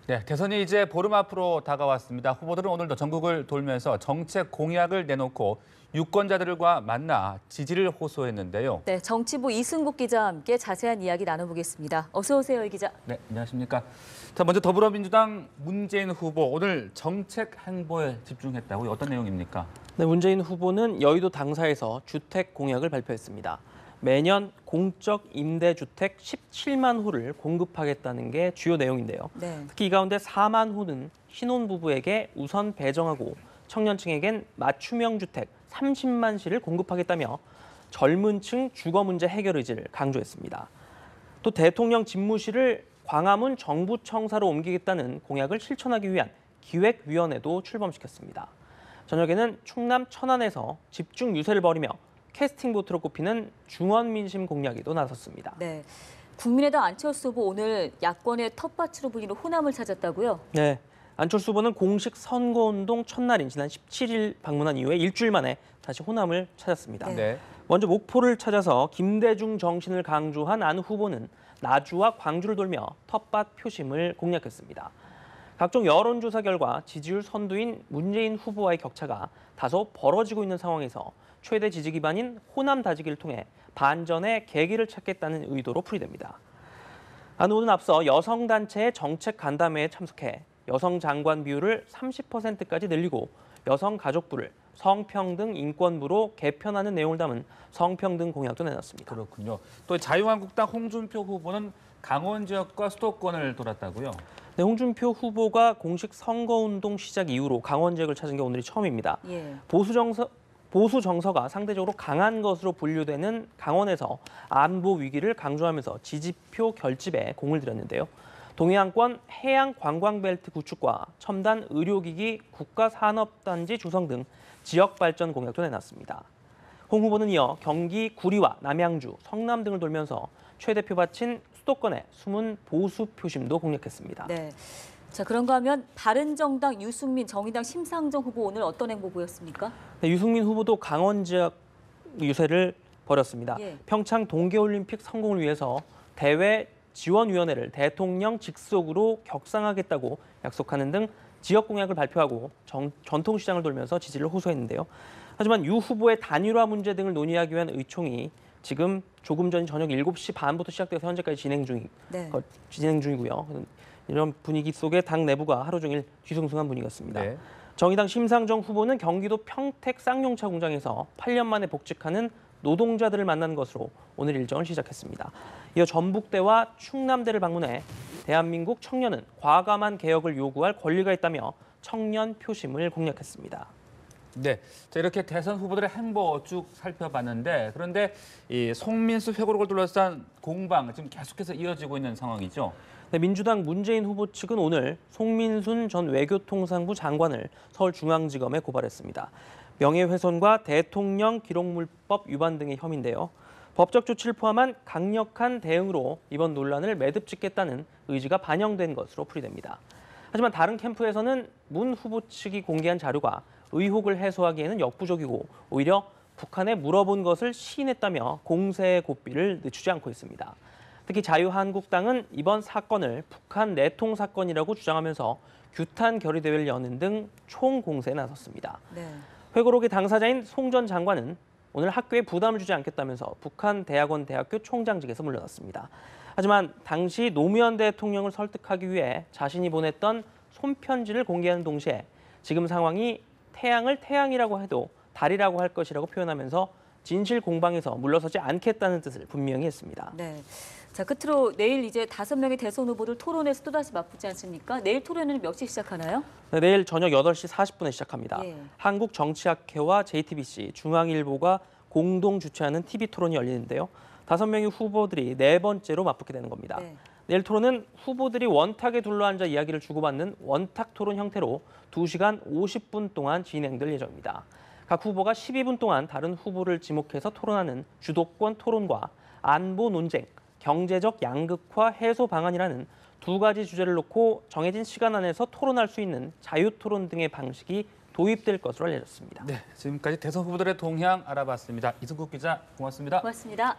네, 대선이 이제 보름 앞으로 다가왔습니다. 후보들은 오늘도 전국을 돌면서 정책 공약을 내놓고 유권자들과 만나 지지를 호소했는데요. 네, 정치부 이승국 기자와 함께 자세한 이야기 나눠보겠습니다. 어서 오세요, 이 기자. 네, 안녕하십니까. 자, 먼저 더불어민주당 문재인 후보 오늘 정책 행보에 집중했다고요. 어떤 내용입니까? 네, 문재인 후보는 여의도 당사에서 주택 공약을 발표했습니다. 매년 공적 임대주택 17만 호를 공급하겠다는 게 주요 내용인데요. 네. 특히 이 가운데 4만 호는 신혼부부에게 우선 배정하고 청년층에겐 맞춤형 주택 30만 실을 공급하겠다며 젊은 층 주거 문제 해결 의지를 강조했습니다. 또 대통령 집무실을 광화문 정부청사로 옮기겠다는 공약을 실천하기 위한 기획위원회도 출범시켰습니다. 저녁에는 충남 천안에서 집중 유세를 벌이며 캐스팅 보트로 꼽히는 중원 민심 공략에도 나섰습니다. 네, 국민의당 안철수 후보 오늘 야권의 텃밭으로 불리는 호남을 찾았다고요? 네, 안철수 후보는 공식 선거운동 첫날인 지난 17일 방문한 이후에 일주일 만에 다시 호남을 찾았습니다. 네. 먼저 목포를 찾아서 김대중 정신을 강조한 안 후보는 나주와 광주를 돌며 텃밭 표심을 공략했습니다. 각종 여론조사 결과 지지율 선두인 문재인 후보와의 격차가 다소 벌어지고 있는 상황에서 최대 지지 기반인 호남 다지기를 통해 반전의 계기를 찾겠다는 의도로 풀이됩니다. 안 후보는 앞서 여성단체의 정책 간담회에 참석해 여성 장관 비율을 30%까지 늘리고 여성가족부를 성평등 인권부로 개편하는 내용을 담은 성평등 공약도 내놨습니다. 그렇군요. 또 자유한국당 홍준표 후보는 강원 지역과 수도권을 돌았다고요? 네, 홍준표 후보가 공식 선거운동 시작 이후로 강원 지역을 찾은 게 오늘이 처음입니다. 예. 보수 정서가 상대적으로 강한 것으로 분류되는 강원에서 안보 위기를 강조하면서 지지표 결집에 공을 들였는데요. 동해안권 해양관광벨트 구축과 첨단 의료기기 국가산업단지 조성 등 지역 발전 공약도 내놨습니다. 홍 후보는 이어 경기 구리와 남양주, 성남 등을 돌면서 최대 표밭인 수도권의 숨은 보수 표심도 공략했습니다. 네. 자, 그런가 하면 바른정당 유승민, 정의당 심상정 후보 오늘 어떤 행보 보였습니까? 네, 유승민 후보도 강원 지역 유세를 벌였습니다. 예. 평창 동계올림픽 성공을 위해서 대외 지원위원회를 대통령 직속으로 격상하겠다고 약속하는 등 지역 공약을 발표하고 전통시장을 돌면서 지지를 호소했는데요. 하지만 유 후보의 단일화 문제 등을 논의하기 위한 의총이 지금 조금 전 저녁 7시 반부터 시작돼서 현재까지 진행 중이고요. 이런 분위기 속에 당 내부가 하루 종일 뒤숭숭한 분위기였습니다. 네. 정의당 심상정 후보는 경기도 평택 쌍용차 공장에서 8년 만에 복직하는 노동자들을 만난 것으로 오늘 일정을 시작했습니다. 이어 전북대와 충남대를 방문해 대한민국 청년은 과감한 개혁을 요구할 권리가 있다며 청년 표심을 공략했습니다. 네, 자, 이렇게 대선 후보들의 행보 쭉 살펴봤는데 그런데 이 송민수 회고록을 둘러싼 공방 지금 계속해서 이어지고 있는 상황이죠. 네, 민주당 문재인 후보 측은 오늘 송민순 전 외교통상부 장관을 서울중앙지검에 고발했습니다. 명예훼손과 대통령 기록물법 위반 등의 혐의인데요. 법적 조치를 포함한 강력한 대응으로 이번 논란을 매듭짓겠다는 의지가 반영된 것으로 풀이됩니다. 하지만 다른 캠프에서는 문 후보 측이 공개한 자료가 의혹을 해소하기에는 역부족이고 오히려 북한에 물어본 것을 시인했다며 공세의 고삐를 늦추지 않고 있습니다. 특히 자유한국당은 이번 사건을 북한 내통 사건이라고 주장하면서 규탄 결의대회를 여는 등 총공세에 나섰습니다. 네. 회고록의 당사자인 송 전 장관은 오늘 학교에 부담을 주지 않겠다면서 북한 대학원 대학교 총장직에서 물러났습니다. 하지만 당시 노무현 대통령을 설득하기 위해 자신이 보냈던 손편지를 공개하는 동시에 지금 상황이 태양을 태양이라고 해도 달이라고 할 것이라고 표현하면서 진실 공방에서 물러서지 않겠다는 뜻을 분명히 했습니다. 네. 자, 끝으로 내일 이제 5명의 대선 후보들 토론에서 또다시 맞붙지 않습니까? 내일 토론은 몇 시 시작하나요? 네, 내일 저녁 8시 40분에 시작합니다. 예. 한국정치학회와 JTBC, 중앙일보가 공동 주최하는 TV 토론이 열리는데요. 5명의 후보들이 4번째로 맞붙게 되는 겁니다. 네. 내일 토론은 후보들이 원탁에 둘러앉아 이야기를 주고받는 원탁 토론 형태로 2시간 50분 동안 진행될 예정입니다. 각 후보가 12분 동안 다른 후보를 지목해서 토론하는 주도권 토론과 안보 논쟁, 경제적 양극화 해소 방안이라는 2가지 주제를 놓고 정해진 시간 안에서 토론할 수 있는 자유토론 등의 방식이 도입될 것으로 알려졌습니다. 네, 지금까지 대선 후보들의 동향 알아봤습니다. 이승국 기자, 고맙습니다. 고맙습니다.